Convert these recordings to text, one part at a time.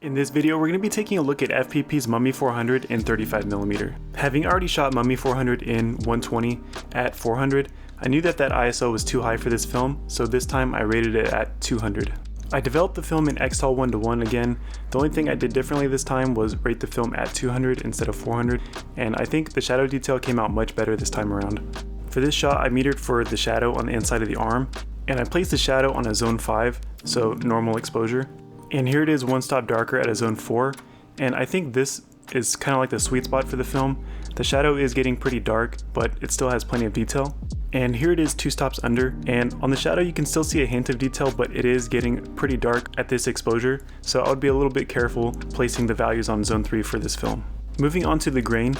In this video, we're going to be taking a look at FPP's Mummy 400 in 35mm. Having already shot Mummy 400 in 120 at 400, I knew that ISO was too high for this film, so this time I rated it at 200. I developed the film in X-Tall 1:1 again. The only thing I did differently this time was rate the film at 200 instead of 400, and I think the shadow detail came out much better this time around. For this shot, I metered for the shadow on the inside of the arm, and I placed the shadow on a zone 5, so normal exposure. And here it is one stop darker at a zone 4, and I think this is kind of like the sweet spot for the film. The shadow is getting pretty dark, but it still has plenty of detail. And here it is 2 stops under, and on the shadow you can still see a hint of detail, but it is getting pretty dark at this exposure, so I would be a little bit careful placing the values on zone 3 for this film. Moving on to the grain.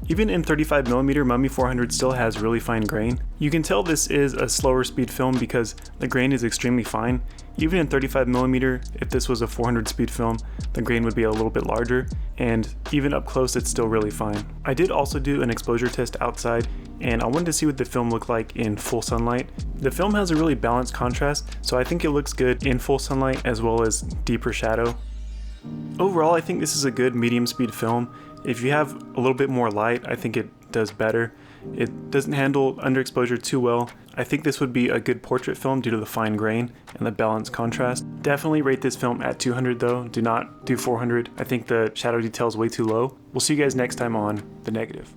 Even in 35mm, Mummy 400 still has really fine grain. You can tell this is a slower speed film because the grain is extremely fine. Even in 35mm, if this was a 400 speed film, the grain would be a little bit larger, and even up close it's still really fine. I did also do an exposure test outside, and I wanted to see what the film looked like in full sunlight. The film has a really balanced contrast, so I think it looks good in full sunlight as well as deeper shadow. Overall, I think this is a good medium speed film. If you have a little bit more light, I think it does better. It doesn't handle underexposure too well. I think this would be a good portrait film due to the fine grain and the balanced contrast. Definitely rate this film at 200 though, do not do 400. I think the shadow detail is way too low. We'll see you guys next time on The Negative.